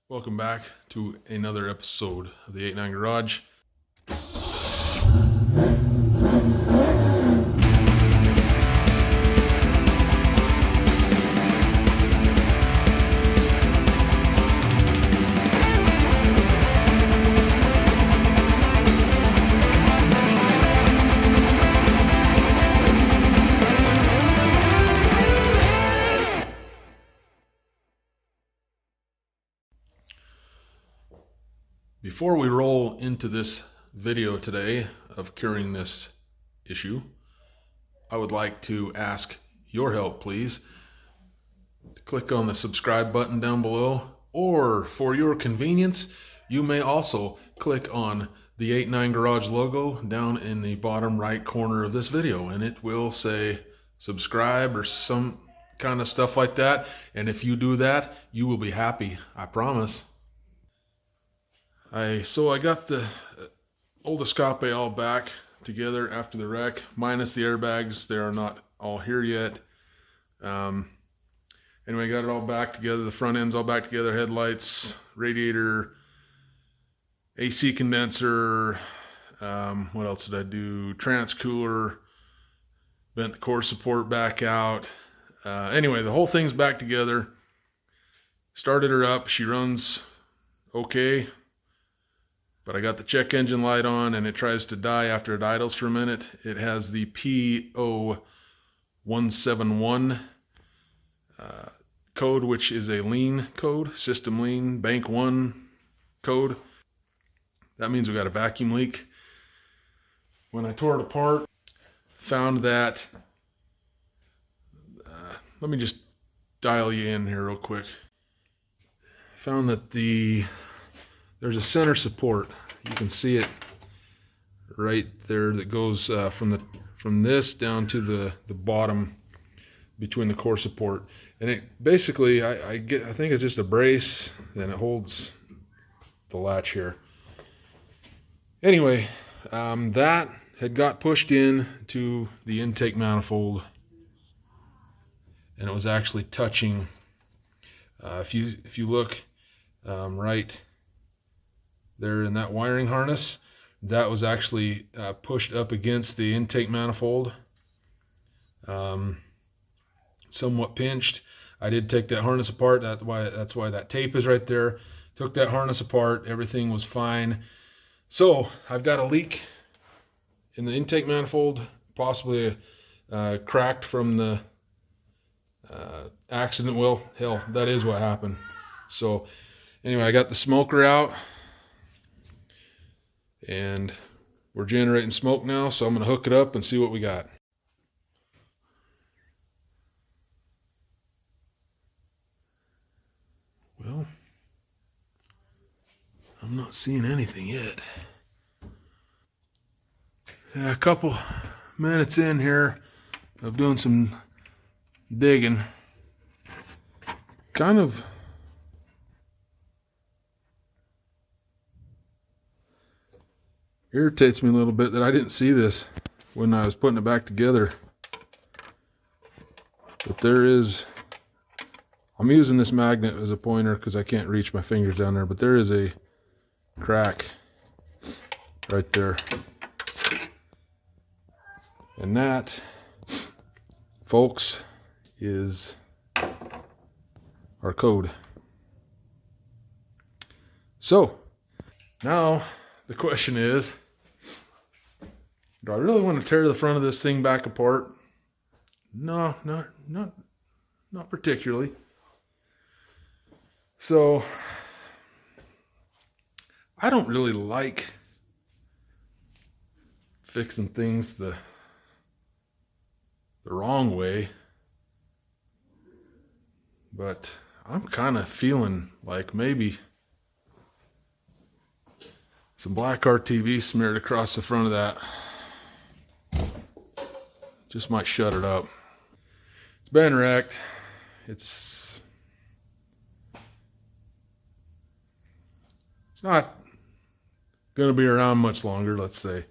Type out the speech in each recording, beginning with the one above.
Welcome back to another episode of the 89 Garage. Before we roll into this video today of curing this issue, I would like to ask your help, please. Click on the subscribe button down below, or for your convenience, you may also click on the 89 Garage logo down in the bottom right corner of this video, and it will say subscribe or some kind of stuff like that. And if you do that, you will be happy, I promise. So I got the old escape all back together after the wreck, minus the airbags. They are not all here yet. Anyway, got it all back together. The front end's all back together. Headlights, radiator, AC condenser. What else did I do? Transcooler. Bent the core support back out. Anyway, the whole thing's back together. Started her up. She runs okay. But I got the check engine light on and it tries to die after it idles for a minute. It has the P0171 code, which is a lean code, system lean, bank 1 code. That means we got a vacuum leak. When I tore it apart, found that, let me just dial you in here real quick. Found that there's a center support. You can see it right there that goes from this down to the bottom between the core support. And it basically, I think it's just a brace, and it holds the latch here. Anyway, that had got pushed in to the intake manifold, and it was actually touching. If you look right there in that wiring harness, that was actually pushed up against the intake manifold, somewhat pinched. I did take that harness apart. That's why that tape is right there. Took that harness apart. Everything was fine. So I've got a leak in the intake manifold, possibly cracked from the accident. Well, hell, that is what happened. So anyway, I got the smoker out, and we're generating smoke now, so I'm going to hook it up and see what we got. Well, I'm not seeing anything yet. Yeah, a couple minutes in here of doing some digging. Kind of irritates me a little bit that I didn't see this when I was putting it back together. But there is, I'm using this magnet as a pointer because I can't reach my fingers down there, but there is a crack right there. And that, folks, is our code. So now the question is, do I really want to tear the front of this thing back apart? No, not particularly. So I don't really like fixing things the wrong way, but I'm kind of feeling like maybe some black RTV smeared across the front of that just might shut it up. It's been wrecked. It's not going to be around much longer, let's say.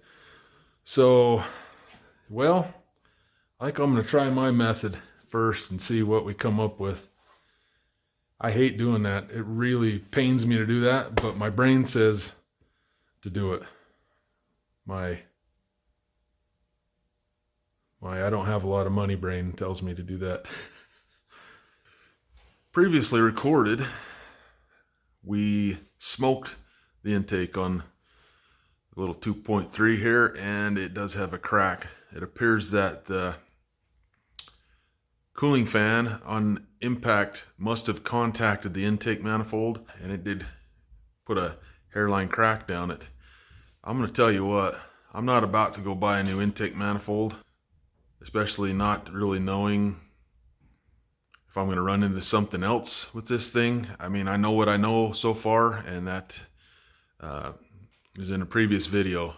So, well, I think I'm going to try my method first and see what we come up with. I hate doing that. It really pains me to do that, but my brain says to do it. My I don't have a lot of money brain tells me to do that. Previously recorded, we smoked the intake on a little 2.3 here, and it does have a crack. It appears that the cooling fan on impact must have contacted the intake manifold, and it did put a hairline crack down it. I'm going to tell you what, I'm not about to go buy a new intake manifold, especially not really knowing if I'm going to run into something else with this thing. I mean, I know what I know so far, and that is in a previous video.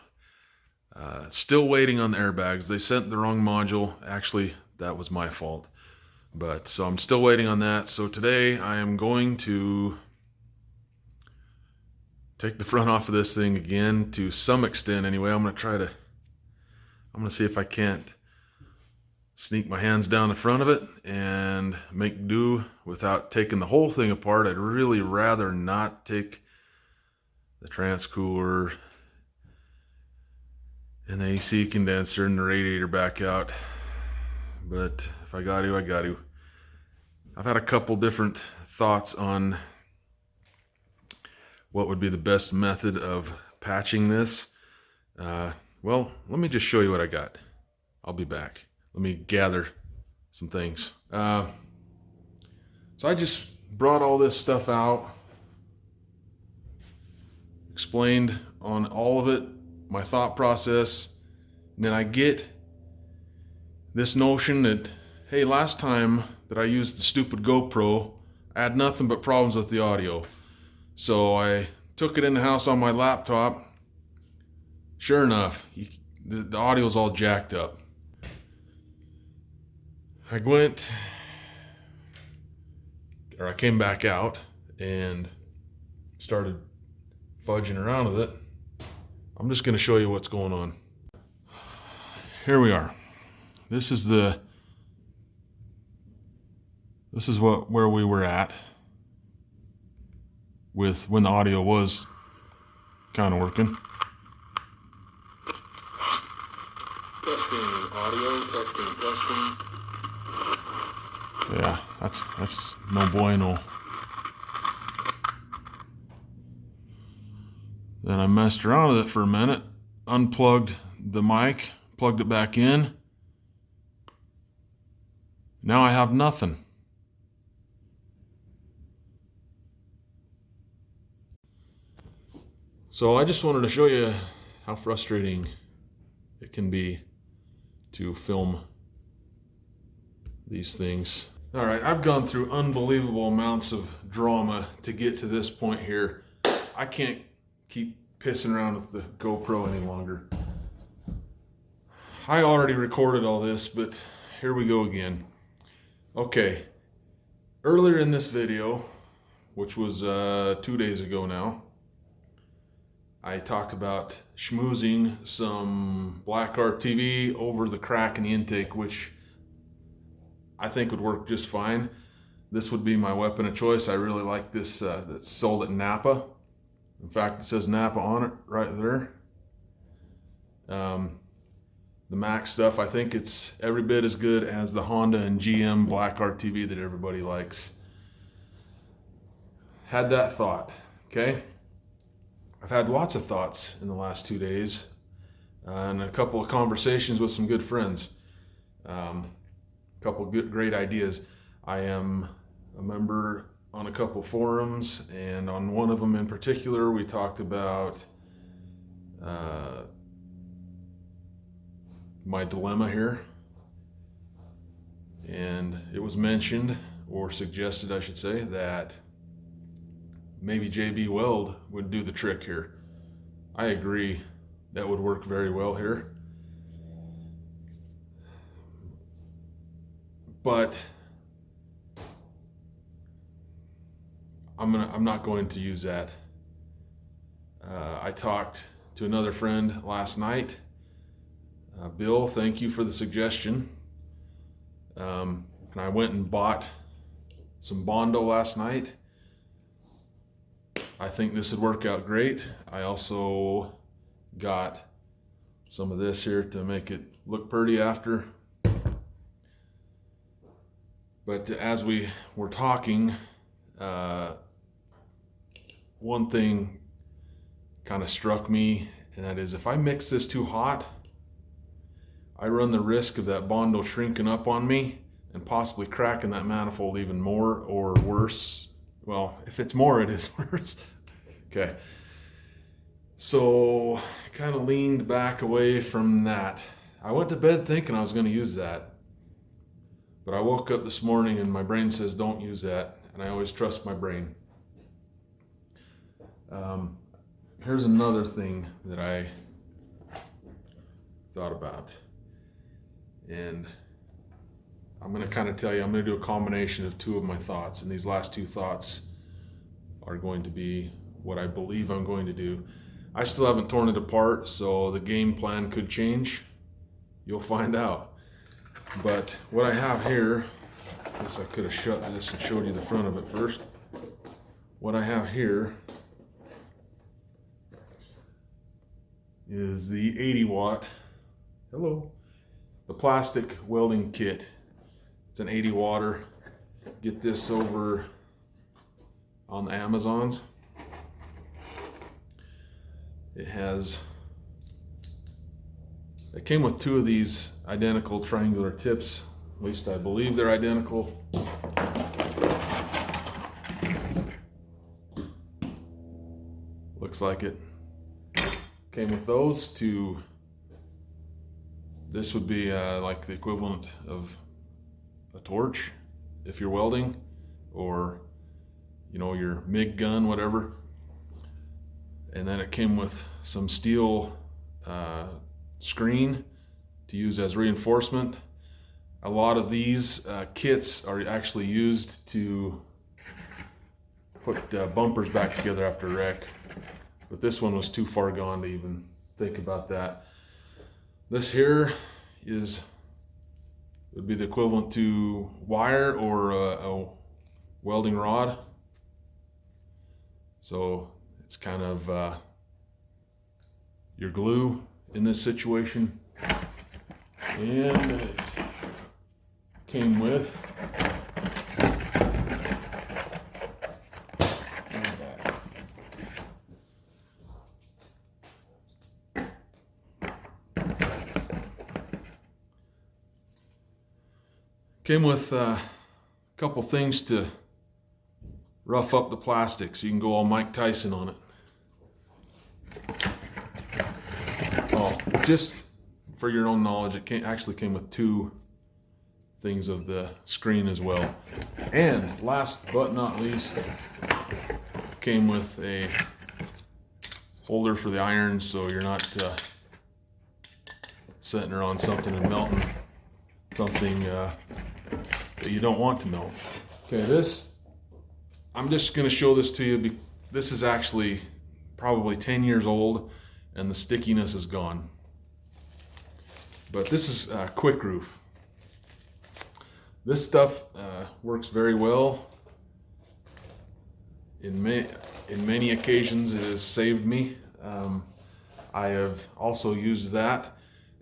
Still waiting on the airbags. They sent the wrong module. Actually, that was my fault. But so I'm still waiting on that. So today I am going to take the front off of this thing again to some extent anyway. I'm going to see if I can't sneak my hands down the front of it and make do without taking the whole thing apart. I'd really rather not take the transcooler and the AC condenser and the radiator back out. But if I got to, I got to. I've had a couple different thoughts on what would be the best method of patching this. Well, let me just show you what I got. I'll be back. Let me gather some things. So I just brought all this stuff out, explained on all of it, my thought process, and then I get this notion that, hey, last time that I used the stupid GoPro, I had nothing but problems with the audio. So I took it in the house on my laptop. Sure enough, the audio's all jacked up. I came back out and started fudging around with it. I'm just going to show you what's going on. Here we are. This is where we were at with when the audio was kind of working. Testing audio, testing. Yeah, that's no bueno. Then I messed around with it for a minute, unplugged the mic, plugged it back in. Now I have nothing. So I just wanted to show you how frustrating it can be to film these things. All right, I've gone through unbelievable amounts of drama to get to this point here. I can't keep pissing around with the GoPro any longer. I already recorded all this, but here we go again. Okay, earlier in this video, which was 2 days ago now, I talked about schmoozing some black art TV over the crack in the intake, which I think would work just fine. This would be my weapon of choice. I really like this that's sold at Napa. In fact, it says Napa on it right there. The Mac stuff, I think it's every bit as good as the Honda and GM black art TV that everybody likes. Had that thought, okay? I've had lots of thoughts in the last 2 days and a couple of conversations with some good friends. A couple of great ideas. I am a member on a couple forums, and on one of them in particular, we talked about my dilemma here. And it was mentioned, or suggested I should say, that maybe JB Weld would do the trick here. I agree, that would work very well here. But I'm not going to use that. I talked to another friend last night. Bill, thank you for the suggestion. And I went and bought some Bondo last night. I think this would work out great. I also got some of this here to make it look pretty after. But as we were talking, one thing kind of struck me, and that is if I mix this too hot, I run the risk of that Bondo shrinking up on me and possibly cracking that manifold even more, or worse. Well, if it's more, it is worse. Okay. So I kind of leaned back away from that. I went to bed thinking I was going to use that. But I woke up this morning and my brain says don't use that. And I always trust my brain. Here's another thing that I thought about. And I'm going to kind of tell you, I'm going to do a combination of two of my thoughts. And these last two thoughts are going to be what I believe I'm going to do. I still haven't torn it apart, so the game plan could change. You'll find out. But what I have here, I guess I could have shut this and showed you the front of it first. What I have here is the 80 watt, the plastic welding kit. It's an 80 watter. Get this over on the Amazons. It came with two of these identical triangular tips. At least I believe they're identical. Looks like it. Came with those two. This would be like the equivalent of a torch if you're welding, or your MIG gun, whatever. And then it came with some steel screen to use as reinforcement. A lot of these kits are actually used to put bumpers back together after a wreck. But this one was too far gone to even think about that. This here would be the equivalent to wire or a welding rod. So it's kind of your glue in this situation. And it came with a couple things to rough up the plastic so you can go all Mike Tyson on it. Oh, just for your own knowledge, it actually came with two things of the screen as well. And last but not least, came with a holder for the iron, so you're not setting her on something and melting something that you don't want to melt. Okay, I'm just going to show this to you. This is actually probably 10 years old and the stickiness is gone. But this is quick roof. This stuff works very well. In many occasions it has saved me. I have also used that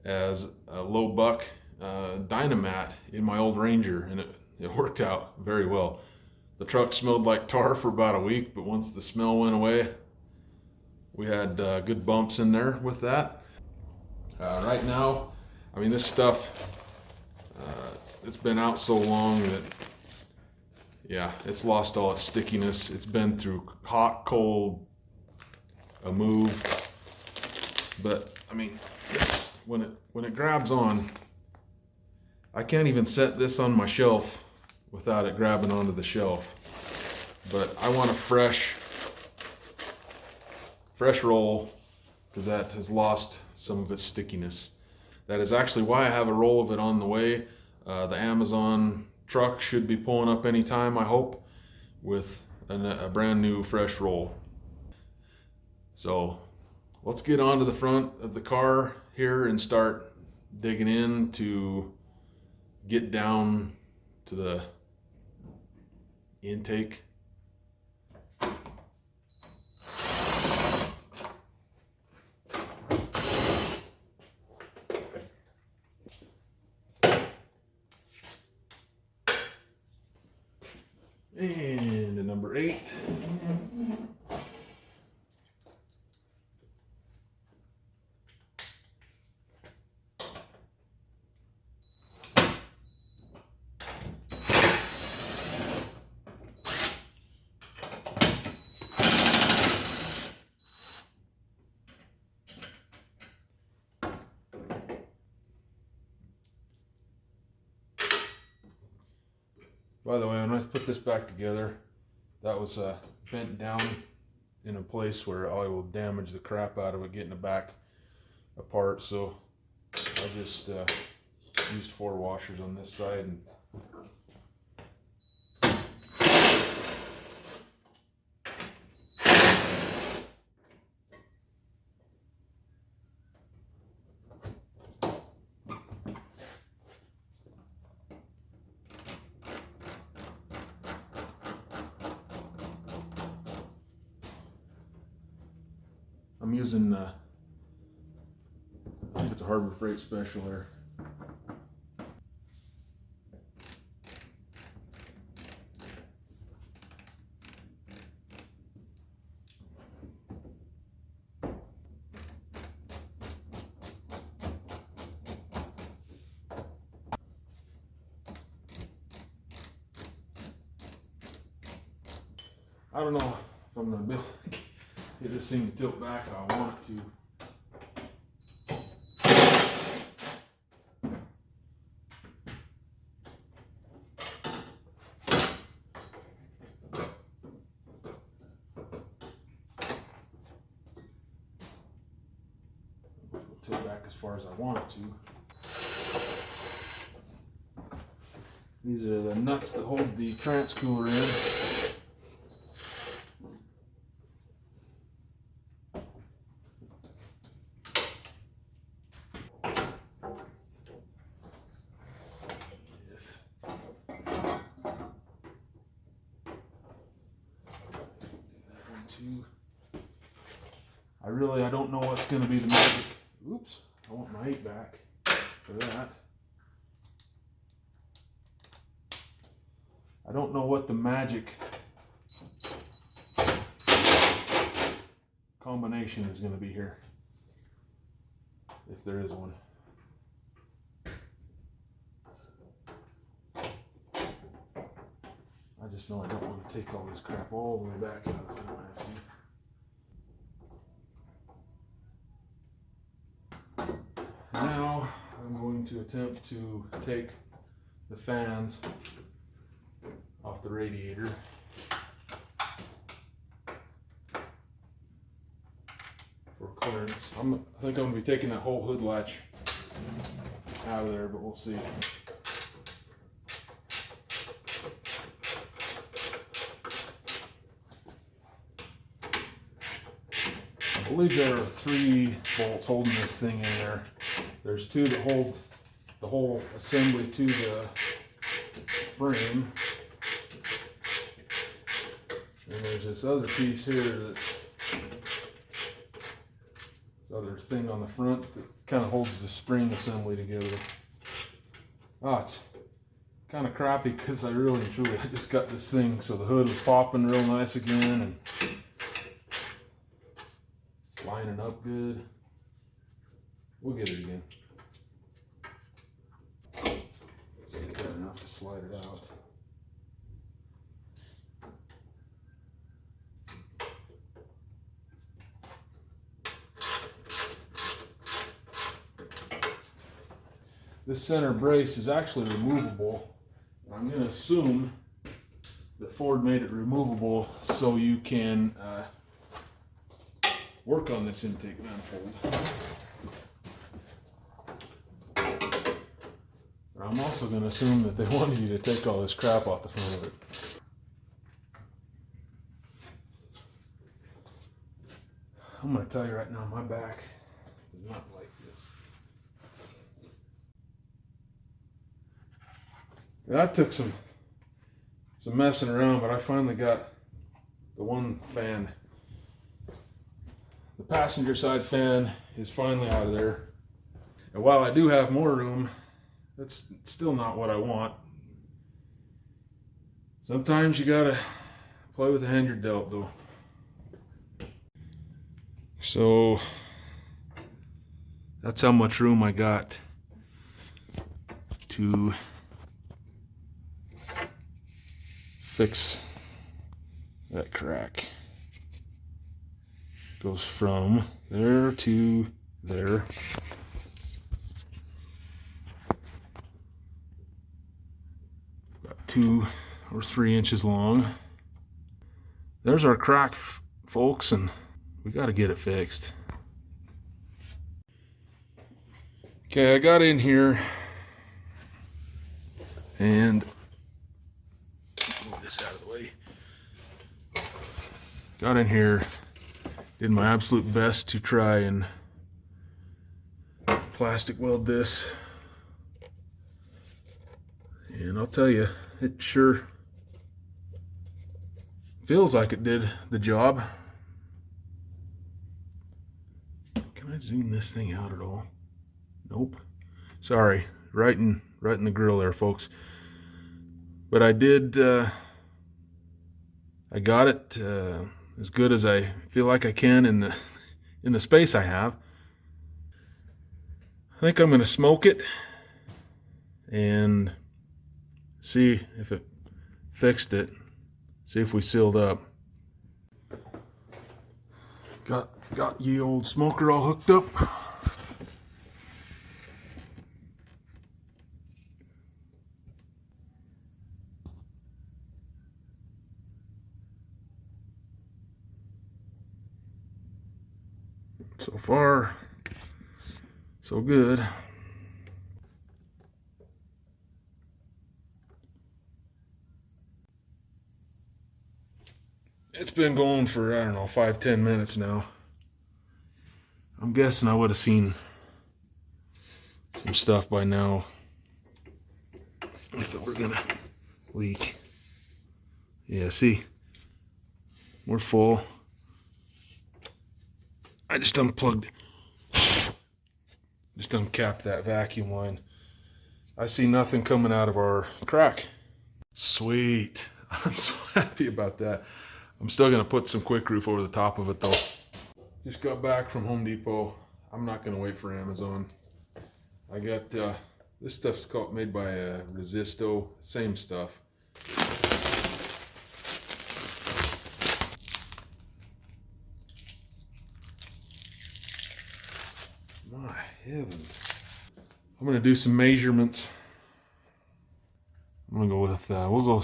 as a low buck Dynamat in my old Ranger, and it worked out very well. The truck smelled like tar for about a week, but once the smell went away, we had good bumps in there with that. Right now, I mean, this stuff, it's been out so long that, yeah, it's lost all its stickiness. It's been through hot, cold, a move. But I mean, when it grabs on, I can't even set this on my shelf without it grabbing onto the shelf. But I want a fresh roll, because that has lost some of its stickiness. That is actually why I have a roll of it on the way. The Amazon truck should be pulling up anytime, I hope, with a brand new fresh roll. So let's get onto the front of the car here and start digging in to get down to intake. And the number 8. By the way, when I put this back together, that was bent down in a place where I will damage the crap out of it getting the back apart. So I just used 4 washers on this side. And I'm using, I think it's a Harbor Freight Special there. I don't know if I'm going to be able to get this thing to tilt back how I want it to. Tilt back as far as I want it to. These are the nuts that hold the transcooler in. I don't know what's going to be the magic. Oops, I want my 8 back for that. I don't know what the magic combination is going to be here, if there is one. I just know I don't want to take all this crap all the way back out if I don't have to. Now I'm going to attempt to take the fans off the radiator. For clearance. I think I'm going to be taking that whole hood latch out of there, but we'll see. I believe there are 3 bolts holding this thing in there. There's 2 that hold the whole assembly to the frame. And there's this other piece here, this other thing on the front that kind of holds the spring assembly together. Oh, it's kind of crappy because I just got this thing so the hood was popping real nice again and lining up good. We'll get it again. So good enough to slide it out. This center brace is actually removable. I'm going to assume that Ford made it removable so you can work on this intake manifold. I'm also going to assume that they wanted you to take all this crap off the front of it. I'm going to tell you right now, my back does not like this. That took some some messing around, but I finally got the one fan. The passenger side fan is finally out of there. And while I do have more room, that's still not what I want. Sometimes you gotta play with the hand you're dealt, though. So that's how much room I got to fix that crack. Goes from there to there. About 2 or 3 inches long. There's our crack, folks, and we got to get it fixed. Okay, I got in here and move this out of the way. Got in here, did my absolute best to try and plastic weld this. And I'll tell you, it sure feels like it did the job. Can I zoom this thing out at all? Nope. Sorry, right in the grill there, folks. But I did. I got it as good as I feel like I can in the space I have. I think I'm going to smoke it and see if it fixed it. See if we sealed up. Got ye old smoker all hooked up. So far, so good. It's been going for, I don't know, 5-10 minutes now. I'm guessing I would have seen some stuff by now if it were gonna leak. Yeah, see, we're full. I just uncapped that vacuum line. I see nothing coming out of our crack. Sweet. I'm so happy about that. I'm still gonna put some quick roof over the top of it though. Just got back from Home Depot. I'm not gonna wait for Amazon. I got this stuff's made by Resisto, same stuff. My heavens. I'm gonna do some measurements. I'm gonna go with, we'll go,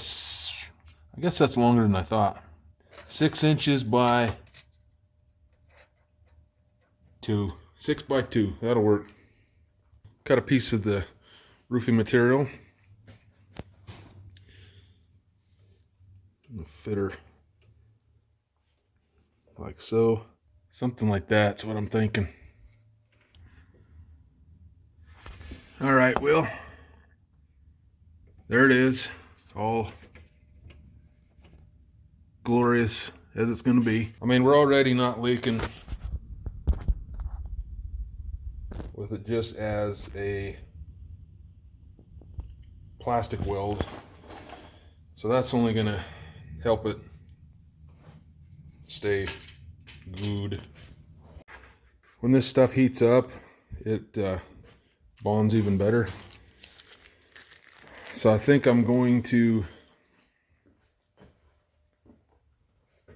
I guess that's longer than I thought. 6 inches by 2. 6 by 2, that'll work. Cut a piece of the roofing material. Fit her like so. Something like that's what I'm thinking. All right, well, there it is, all glorious as it's going to be. I mean, we're already not leaking with it just as a plastic weld, so that's only going to help it stay good. When this stuff heats up, it bonds even better. So I think I'm going to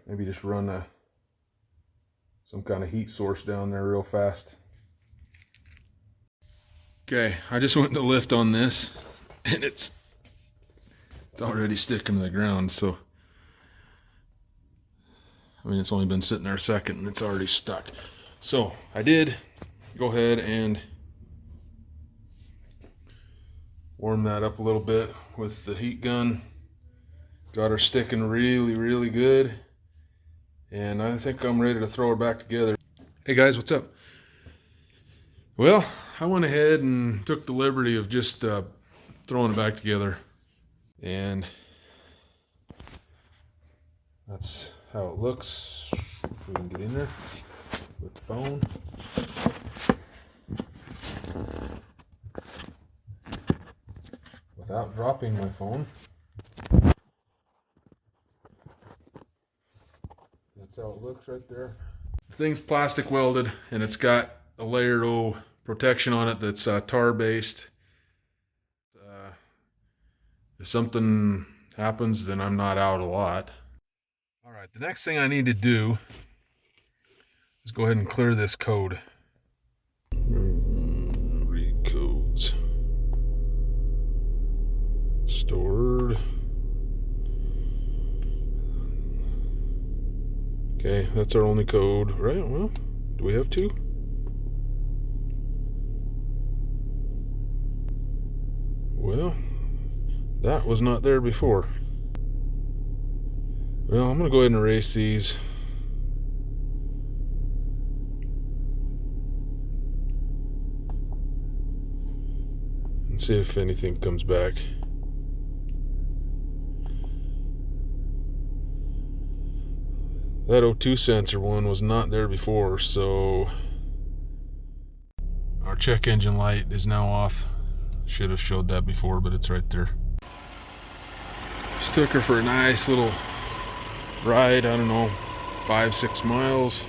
maybe just run some kind of heat source down there real fast. Okay, I just went to lift on this and it's already sticking to the ground, so I mean, it's only been sitting there a second and it's already stuck. So I did go ahead and warm that up a little bit with the heat gun. Got her sticking really, really good. And I think I'm ready to throw her back together. Hey guys, what's up? Well, I went ahead and took the liberty of just throwing it back together. And That's how it looks. If we can get in there with the phone. Without dropping my phone. That's how it looks right there. The thing's plastic welded, and it's got a layer of protection on it that's tar based. If something happens, then I'm not out a lot. All right, the next thing I need to do is go ahead and clear this code. Read codes. Stored. Okay, that's our only code, right? Well, do we have two? Well, that was not there before. Well, I'm gonna go ahead and erase these. And see if anything comes back. That O2 sensor one was not there before, so our check engine light is now off. Should have showed that before, but it's right there. Just took her for a nice little ride, I don't know, 5-6 miles,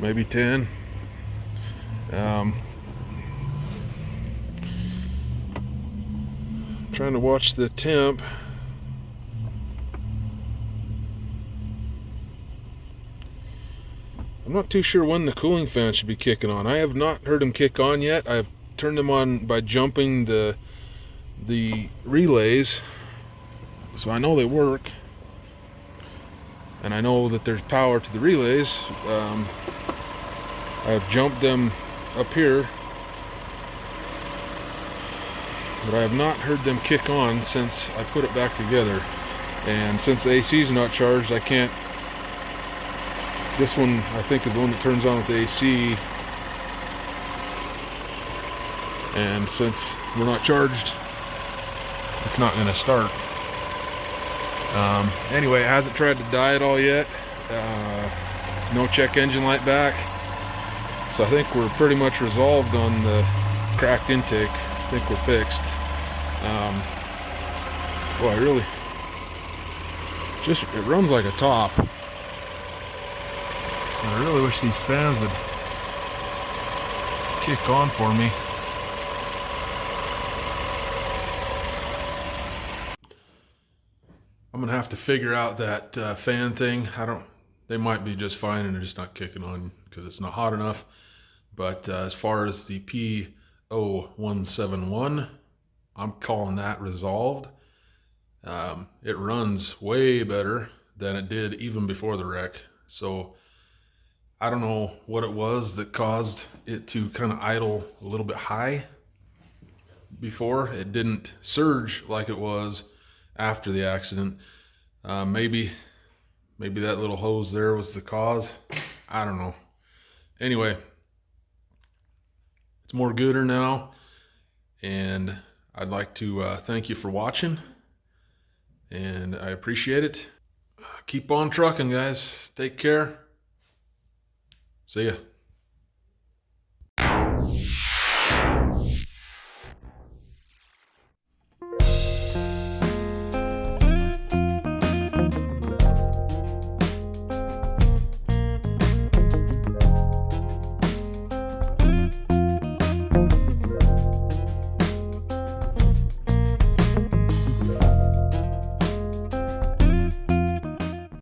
maybe 10. Trying to watch the temp. I'm not too sure when the cooling fan should be kicking on. I have not heard them kick on yet. I've turned them on by jumping the relays, so I know they work, and I know that there's power to the relays. I've jumped them up here, but I have not heard them kick on since I put it back together. And since the AC is not charged, I can't. This one, I think, is the one that turns on with the AC. And since we're not charged, it's not going to start. Anyway, it hasn't tried to die at all yet. No check engine light back. So I think we're pretty much resolved on the cracked intake. I think we're fixed. Boy, really, it runs like a top. I really wish these fans would kick on for me. I'm gonna have to figure out that fan thing. They might be just fine and they're just not kicking on because it's not hot enough. But as far as the P0171, I'm calling that resolved. It runs way better than it did even before the wreck. So I don't know what it was that caused it to kind of idle a little bit high before. It didn't surge like it was after the accident. Maybe that little hose there was the cause. I don't know. Anyway, it's more gooder now, and I'd like to thank you for watching, and I appreciate it. Keep on trucking, guys. Take care. See ya.